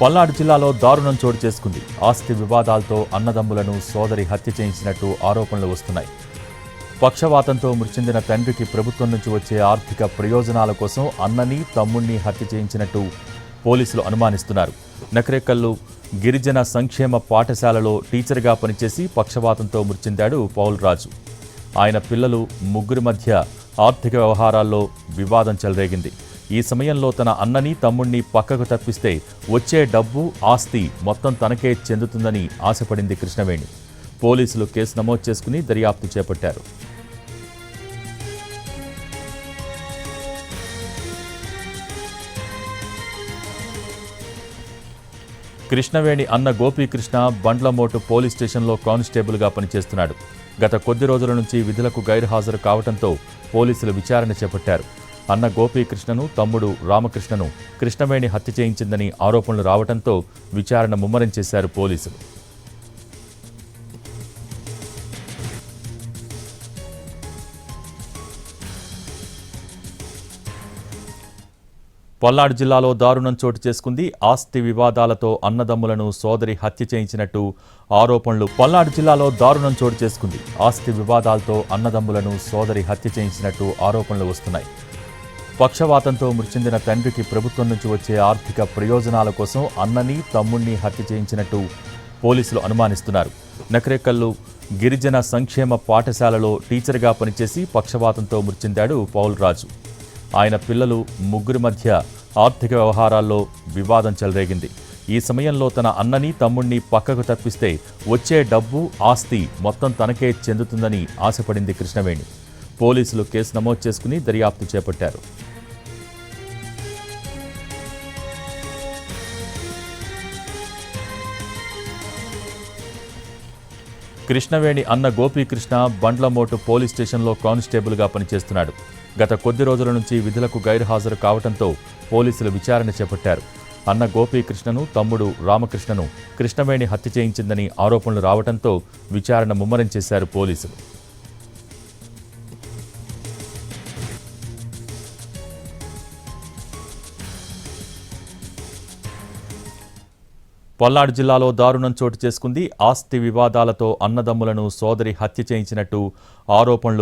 పల్నాడు జిల్లాలో దారుణం చోటు చేసుకుంది. ఆస్తి వివాదాలతో అన్నదమ్ములను సోదరి హత్య చేయించినట్టు ఆరోపణలు వస్తున్నాయి. పక్షవాతంతో మృతి చెందిన తండ్రికి ప్రభుత్వం నుంచి వచ్చే ఆర్థిక ప్రయోజనాల కోసం అన్నని తమ్ముణ్ణి హత్య చేయించినట్టు పోలీసులు అనుమానిస్తున్నారు. నకరేకల్లు గిరిజన సంక్షేమ పాఠశాలలో టీచర్గా పనిచేసి పక్షవాతంతో మృతి చెందాడు పౌల్ రాజు. ఆయన పిల్లలు ముగ్గురి మధ్య ఆర్థిక వ్యవహారాల్లో వివాదం చెలరేగింది. ఈ సమయంలో తన అన్నని తమ్ముణ్ణి పక్కకు తప్పిస్తే వచ్చే డబ్బు ఆస్తి మొత్తం తనకే చెందుతుందని ఆశపడింది కృష్ణవేణి. పోలీసులు కేసు నమోదు చేసుకుని దర్యాప్తు చేపట్టారు. కృష్ణవేణి అన్న గోపీకృష్ణ బండ్లమోటు పోలీస్ స్టేషన్లో కానిస్టేబుల్గా పనిచేస్తున్నాడు. గత కొద్ది రోజుల నుంచి విధులకు గైర్హాజరు కావడంతో పోలీసులు విచారణ చేపట్టారు. అన్న గోపీకృష్ణను తమ్ముడు రామకృష్ణను కృష్ణవేణి హత్య చేయించిందని ఆరోపణలు రావడంతో విచారణ ముమ్మరం చేశారు పోలీసులు. పల్నాడు జిల్లాలో దారుణం చోటు చేసుకుంది. ఆస్తి వివాదాలతో అన్నదమ్ములను సోదరి హత్య చేయించినట్టు ఆరోపణలు. పల్నాడు జిల్లాలో దారుణం చోటు చేసుకుంది. ఆస్తి వివాదాలతో అన్నదమ్ములను సోదరి హత్య చేయించినట్టు ఆరోపణలు వస్తున్నాయి. పక్షవాతంతో మృతి చెందిన తండ్రికి ప్రభుత్వం నుంచి వచ్చే ఆర్థిక ప్రయోజనాల కోసం అన్నని తమ్ముణ్ణి హత్య చేయించినట్టు పోలీసులు అనుమానిస్తున్నారు. నకరేకల్లు గిరిజన సంక్షేమ పాఠశాలలో టీచర్గా పనిచేసి పక్షవాతంతో మృతి చెందాడు పౌల్ రాజు. ఆయన పిల్లలు ముగ్గురి మధ్య ఆర్థిక వ్యవహారాల్లో వివాదం చెలరేగింది. ఈ సమయంలో తన అన్నని తమ్ముణ్ణి పక్కకు తప్పిస్తే వచ్చే డబ్బు ఆస్తి మొత్తం తనకే చెందుతుందని ఆశపడింది కృష్ణవేణి. పోలీసులు కేసు నమోదు చేసుకుని దర్యాప్తు చేపట్టారు. కృష్ణవేణి అన్న గోపీకృష్ణ బండ్లమోటు పోలీస్ స్టేషన్లో కానిస్టేబుల్గా పనిచేస్తున్నాడు. గత కొద్ది రోజుల నుంచి విధులకు గైర్హాజరు కావడంతో పోలీసులు విచారణ చేపట్టారు. అన్న గోపీకృష్ణను తమ్ముడు రామకృష్ణను కృష్ణవేణి హత్య చేయించిందని ఆరోపణలు రావడంతో విచారణ ముమ్మరం చేశారు పోలీసులు. పల్నాడు జిల్లాలో దారుణం చోటు చేసుకుంది. ఆస్తి వివాదాలతో అన్నదమ్ములను సోదరి హత్య చేయించినట్టు ఆరోపణలు.